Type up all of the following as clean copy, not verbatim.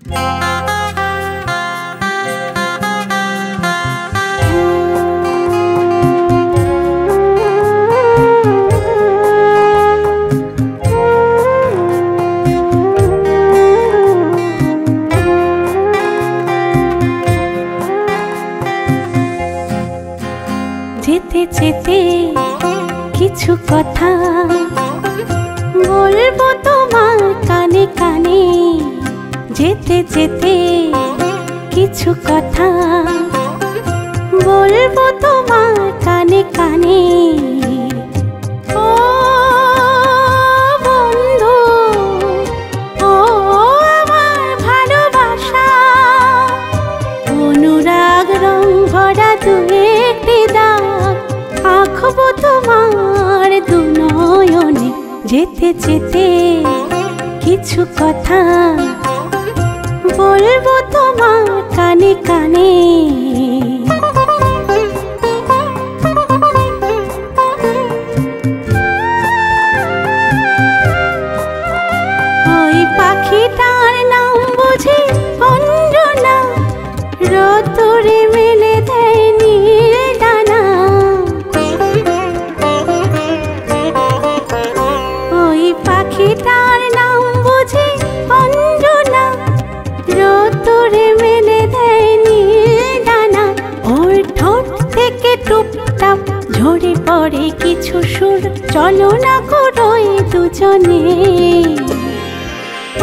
যেতে যেতে কিছু কথা বলবো তোমার কানে কানে, যেতে যেতে কিছু কথা বলবো তোমার কানে কানে। ও বন্ধু, ও আমার ভালোবাসা, অনুরাগ রং ভরা দু একটি দাগ আঁকবো তোমার দু নয়নে। যেতে যেতে কিছু কথা বলবো তোমার কানে কানে। ওই পাখিটার নাম বুঝি অঞ্জনা, রোদ্দুরে মেলে দেয় নীল ডানা। ওই পাখিটার নাম বুঝি অঞ্জনা, রোদ্দুরে মেলে দেয় নীল ডানা। ওর ঠোঁট থেকে টুপটাপ ঝরে পড়ে কিছু সুর, চলো না করোই দুজনে।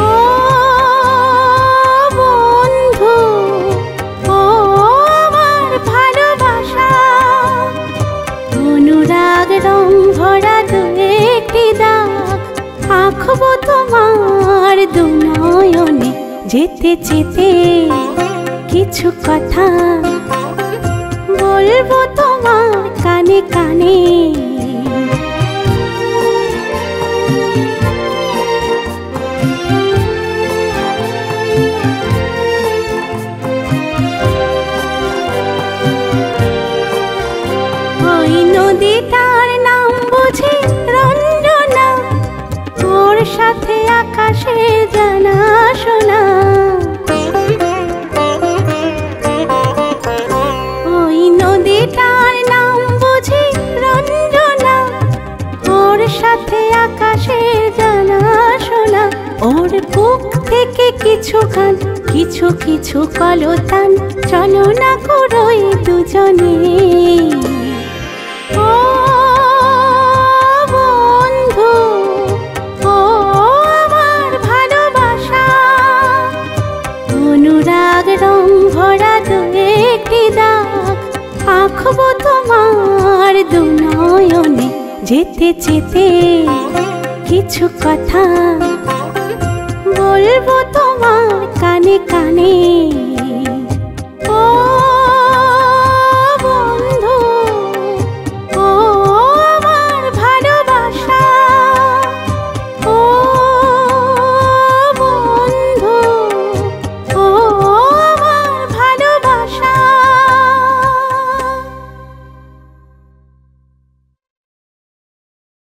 ও বন্ধু, ও আমার ভালোবাসা, অনুরাগ রং ভরা দু একটি দাগ আঁকবো তোমার দু নয়নে। যেতে যেতে কিছু কথা বলবো তোমার কানে কানে। ওই নদীটার নাম বুঝি রঞ্জনা, ওর সাথে আকাশে জানা শোনা। ওই নদীটার নাম বুঝি রঞ্জনা, ওর সাথে আকাশে জানা শোনা। ওর বুক থেকে কিছু গান, কিছু কিছু কলতান, চলো না করোই দুজনে। ও বন্ধু, ও আমার ভালোবাসা, অনুরাগ রং ভরা দু একটি দাগ আঁকবো তোমার দু নয়নে। যেতে যেতে কিছু কথা বলবো তোমার কানে কানে।